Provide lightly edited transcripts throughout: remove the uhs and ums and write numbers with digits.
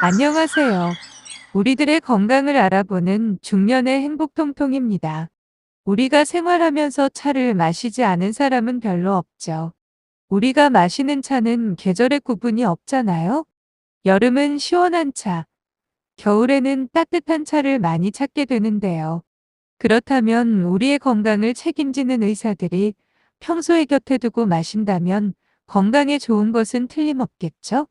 안녕하세요. 우리들의 건강을 알아보는 중년의 행복통통입니다. 우리가 생활하면서 차를 마시지 않은 사람은 별로 없죠. 우리가 마시는 차는 계절의 구분이 없잖아요. 여름은 시원한 차, 겨울에는 따뜻한 차를 많이 찾게 되는데요. 그렇다면 우리의 건강을 책임지는 의사들이 평소에 곁에 두고 마신다면 건강에 좋은 것은 틀림없겠죠?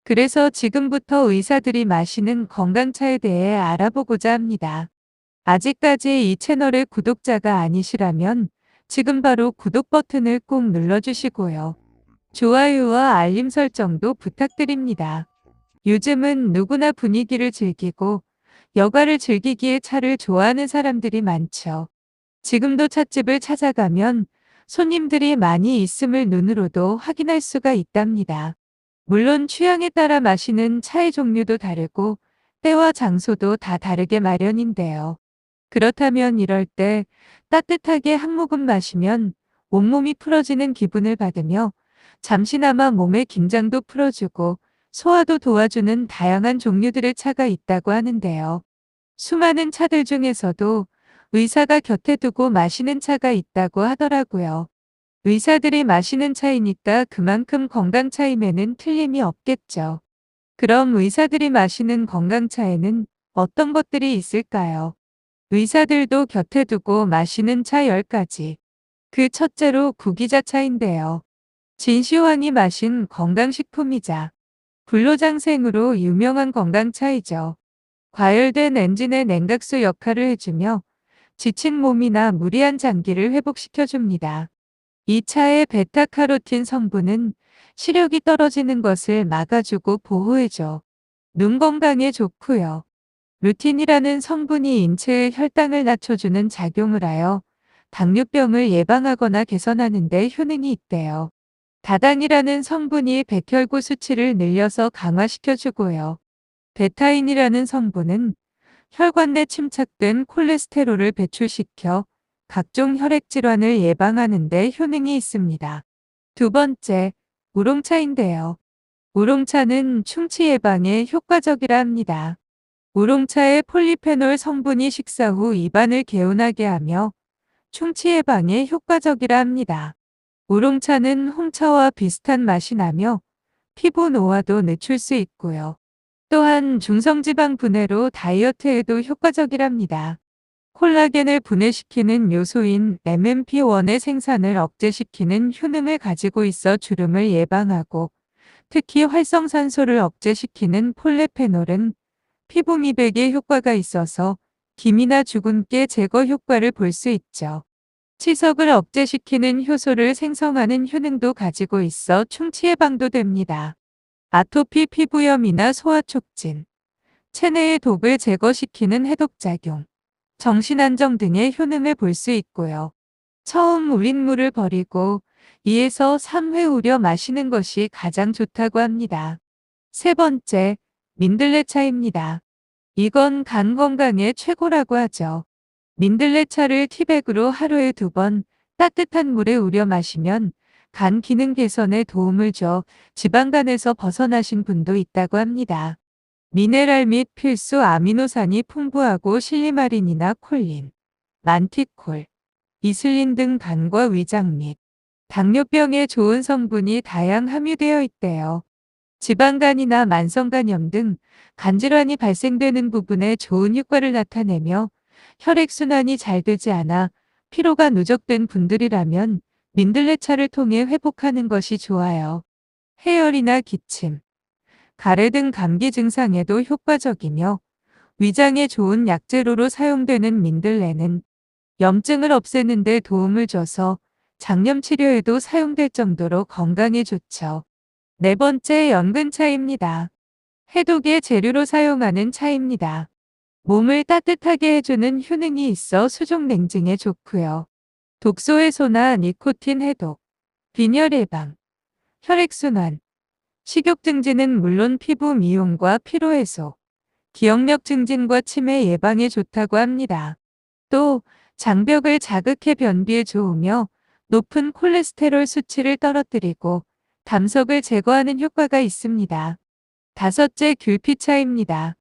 그래서 지금부터 의사들이 마시는 건강차에 대해 알아보고자 합니다. 아직까지 이 채널의 구독자가 아니시라면 지금 바로 구독 버튼을 꼭 눌러주시고요. 좋아요와 알림 설정도 부탁드립니다. 요즘은 누구나 분위기를 즐기고 여가를 즐기기에 차를 좋아하는 사람들이 많죠. 지금도 찻집을 찾아가면 손님들이 많이 있음을 눈으로도 확인할 수가 있답니다. 물론 취향에 따라 마시는 차의 종류도 다르고 때와 장소도 다 다르게 마련인데요. 그렇다면 이럴 때 따뜻하게 한 모금 마시면 온몸이 풀어지는 기분을 받으며 잠시나마 몸의 긴장도 풀어주고 소화도 도와주는 다양한 종류들의 차가 있다고 하는데요. 수많은 차들 중에서도 의사가 곁에 두고 마시는 차가 있다고 하더라고요. 의사들이 마시는 차이니까 그만큼 건강차임에는 틀림이 없겠죠. 그럼 의사들이 마시는 건강차에는 어떤 것들이 있을까요? 의사들도 곁에 두고 마시는 차 10가지. 그 첫째로 구기자차인데요. 진시황이 마신 건강식품이자 불로장생으로 유명한 건강차이죠. 과열된 엔진의 냉각수 역할을 해주며 지친 몸이나 무리한 장기를 회복시켜줍니다. 이 차의 베타카로틴 성분은 시력이 떨어지는 것을 막아주고 보호해줘. 눈 건강에 좋고요. 루틴이라는 성분이 인체의 혈당을 낮춰주는 작용을 하여 당뇨병을 예방하거나 개선하는 데 효능이 있대요. 다당이라는 성분이 백혈구 수치를 늘려서 강화시켜주고요. 베타인이라는 성분은 혈관 내 침착된 콜레스테롤을 배출시켜 각종 혈액 질환을 예방하는 데 효능이 있습니다. 두 번째, 우롱차인데요. 우롱차는 충치 예방에 효과적이라 합니다. 우롱차의 폴리페놀 성분이 식사 후 입안을 개운하게 하며 충치 예방에 효과적이라 합니다. 우롱차는 홍차와 비슷한 맛이 나며 피부 노화도 늦출 수 있고요. 또한 중성지방 분해로 다이어트에도 효과적이랍니다. 콜라겐을 분해시키는 요소인 MMP1의 생산을 억제시키는 효능을 가지고 있어 주름을 예방하고 특히 활성산소를 억제시키는 폴레페놀은 피부 미백에 효과가 있어서 기미나 주근깨 제거 효과를 볼 수 있죠. 치석을 억제시키는 효소를 생성하는 효능도 가지고 있어 충치 예방도 됩니다. 아토피 피부염이나 소화 촉진, 체내의 독을 제거시키는 해독작용, 정신안정 등의 효능을 볼 수 있고요. 처음 우린 물을 버리고 2에서 3회 우려 마시는 것이 가장 좋다고 합니다. 세 번째, 민들레차입니다. 이건 간 건강에 최고라고 하죠. 민들레차를 티백으로 하루에 2번 따뜻한 물에 우려 마시면 간 기능 개선에 도움을 줘 지방간에서 벗어나신 분도 있다고 합니다. 미네랄 및 필수 아미노산이 풍부하고 실리마린이나 콜린, 만티콜, 이슬린 등 간과 위장 및 당뇨병에 좋은 성분이 다양 함유되어 있대요. 지방간이나 만성간염 등 간질환이 발생되는 부분에 좋은 효과를 나타내며 혈액순환이 잘 되지 않아 피로가 누적된 분들이라면 민들레차를 통해 회복하는 것이 좋아요. 해열이나 기침, 가래 등 감기 증상에도 효과적이며 위장에 좋은 약재로로 사용되는 민들레는 염증을 없애는 데 도움을 줘서 장염 치료에도 사용될 정도로 건강에 좋죠. 네 번째, 연근차입니다. 해독의 재료로 사용하는 차입니다. 몸을 따뜻하게 해주는 효능이 있어 수족 냉증에 좋고요. 독소 해소나 니코틴 해독, 빈혈 예방, 혈액순환, 식욕 증진은 물론 피부 미용과 피로 해소, 기억력 증진과 치매 예방에 좋다고 합니다. 또 장벽을 자극해 변비에 좋으며 높은 콜레스테롤 수치를 떨어뜨리고 담석을 제거하는 효과가 있습니다. 5째, 귤피차입니다.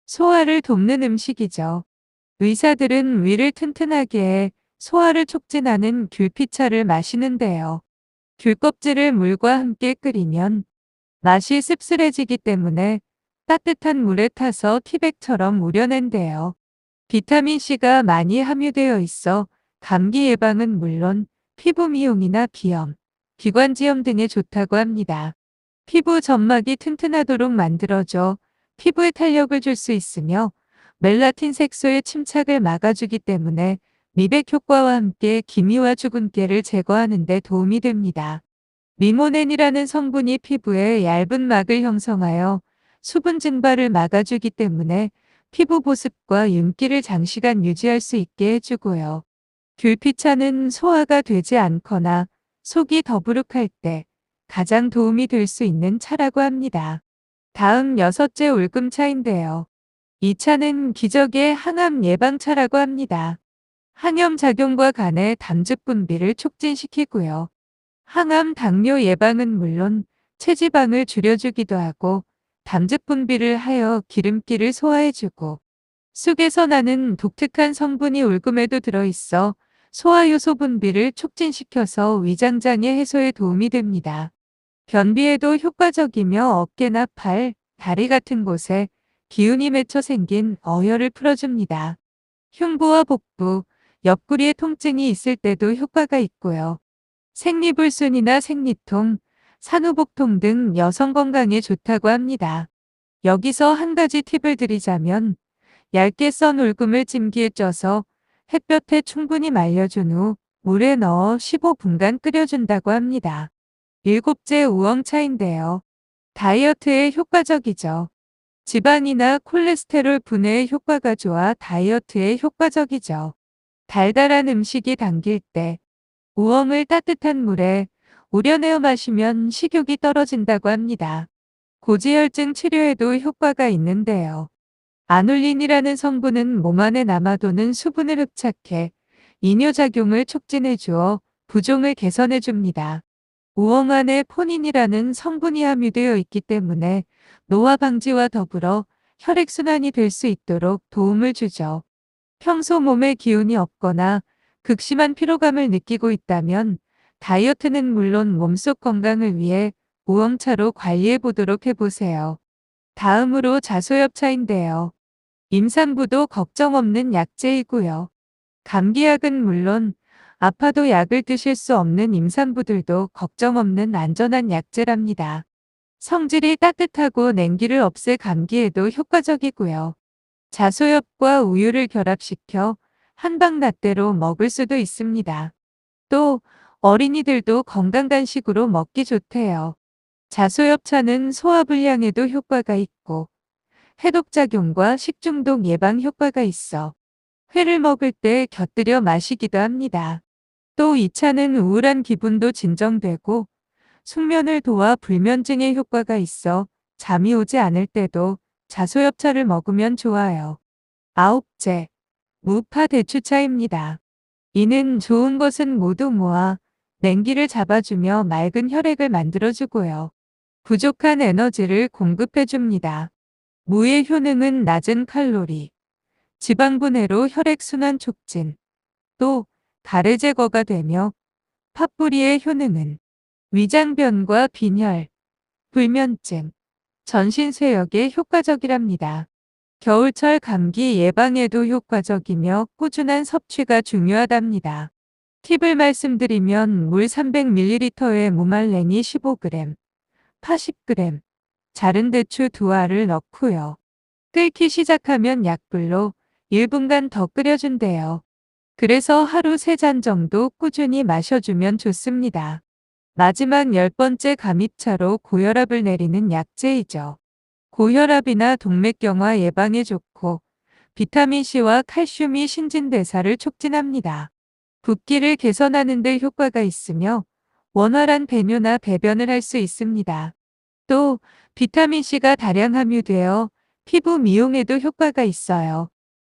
소화를 돕는 음식이죠. 의사들은 위를 튼튼하게 해 소화를 촉진하는 귤피차를 마시는데요. 귤 껍질을 물과 함께 끓이면 맛이 씁쓸해지기 때문에 따뜻한 물에 타서 티백처럼 우려낸대요. 비타민C가 많이 함유되어 있어 감기 예방은 물론 피부 미용이나 비염, 기관지염 등에 좋다고 합니다. 피부 점막이 튼튼하도록 만들어줘 피부에 탄력을 줄 수 있으며 멜라틴 색소의 침착을 막아주기 때문에 미백 효과와 함께 기미와 주근깨를 제거하는 데 도움이 됩니다. 리모넨이라는 성분이 피부에 얇은 막을 형성하여 수분 증발을 막아주기 때문에 피부 보습과 윤기를 장시간 유지할 수 있게 해주고요. 귤피차는 소화가 되지 않거나 속이 더부룩할 때 가장 도움이 될 수 있는 차라고 합니다. 다음 6째, 울금차인데요. 이 차는 기적의 항암 예방차라고 합니다. 항염 작용과 간의 담즙 분비를 촉진시키고요. 항암 당뇨 예방은 물론 체지방을 줄여주기도 하고 담즙 분비를 하여 기름기를 소화해주고 쑥에서 나는 독특한 성분이 울금에도 들어있어 소화효소 분비를 촉진시켜서 위장장애 해소에 도움이 됩니다. 변비에도 효과적이며 어깨나 팔, 다리 같은 곳에 기운이 맺혀 생긴 어혈을 풀어줍니다. 흉부와 복부, 옆구리에 통증이 있을 때도 효과가 있고요. 생리불순이나 생리통, 산후복통 등 여성 건강에 좋다고 합니다. 여기서 한 가지 팁을 드리자면 얇게 썬 울금을 찜기에 쪄서 햇볕에 충분히 말려준 후 물에 넣어 15분간 끓여준다고 합니다. 7째, 우엉차인데요. 다이어트에 효과적이죠. 지방이나 콜레스테롤 분해에 효과가 좋아 다이어트에 효과적이죠. 달달한 음식이 당길 때 우엉을 따뜻한 물에 우려내어 마시면 식욕이 떨어진다고 합니다. 고지혈증 치료에도 효과가 있는데요. 아놀린이라는 성분은 몸 안에 남아도는 수분을 흡착해 이뇨작용을 촉진해 주어 부종을 개선해 줍니다. 우엉 안에 포닌이라는 성분이 함유되어 있기 때문에 노화 방지와 더불어 혈액순환이 될 수 있도록 도움을 주죠. 평소 몸에 기운이 없거나 극심한 피로감을 느끼고 있다면 다이어트는 물론 몸속 건강을 위해 우엉차로 관리해 보도록 해보세요. 다음으로 자소엽차인데요. 임산부도 걱정 없는 약재이고요. 감기약은 물론 아파도 약을 드실 수 없는 임산부들도 걱정 없는 안전한 약재랍니다. 성질이 따뜻하고 냉기를 없앨 감기에도 효과적이고요. 자소엽과 우유를 결합시켜 한방라떼로 먹을 수도 있습니다. 또 어린이들도 건강간식으로 먹기 좋대요. 자소엽차는 소화불량에도 효과가 있고 해독작용과 식중독 예방 효과가 있어 회를 먹을 때 곁들여 마시기도 합니다. 또 이 차는 우울한 기분도 진정되고 숙면을 도와 불면증에 효과가 있어 잠이 오지 않을 때도 자소엽차를 먹으면 좋아요. 9째, 무파 대추차입니다. 이는 좋은 것은 모두 모아 냉기를 잡아주며 맑은 혈액을 만들어주고요. 부족한 에너지를 공급해줍니다. 무의 효능은 낮은 칼로리, 지방 분해로 혈액순환 촉진, 또 가래 제거가 되며 팥뿌리의 효능은 위장변과 빈혈, 불면증, 전신쇠약에 효과적이랍니다. 겨울철 감기 예방에도 효과적이며 꾸준한 섭취가 중요하답니다. 팁을 말씀드리면 물 300ml에 무말랭이 15g, 파 10g, 자른 대추 2알을 넣고요. 끓기 시작하면 약불로 1분간 더 끓여준대요. 그래서 하루 3잔 정도 꾸준히 마셔주면 좋습니다. 마지막 10번째, 감입차로 고혈압을 내리는 약재이죠. 고혈압이나 동맥경화 예방에 좋고 비타민C와 칼슘이 신진대사를 촉진합니다. 붓기를 개선하는 데 효과가 있으며 원활한 배뇨나 배변을 할 수 있습니다. 또 비타민C가 다량 함유되어 피부 미용에도 효과가 있어요.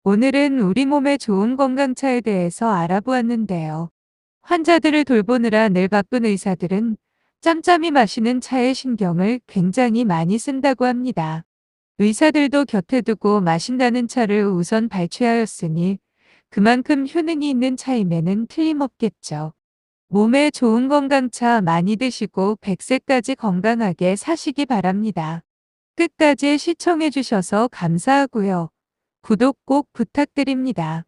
오늘은 우리 몸에 좋은 건강차에 대해서 알아보았는데요. 환자들을 돌보느라 늘 바쁜 의사들은 짬짬이 마시는 차에 신경을 굉장히 많이 쓴다고 합니다. 의사들도 곁에 두고 마신다는 차를 우선 발췌하였으니 그만큼 효능이 있는 차임에는 틀림없겠죠. 몸에 좋은 건강차 많이 드시고 100세까지 건강하게 사시기 바랍니다. 끝까지 시청해 주셔서 감사하고요. 구독 꼭 부탁드립니다.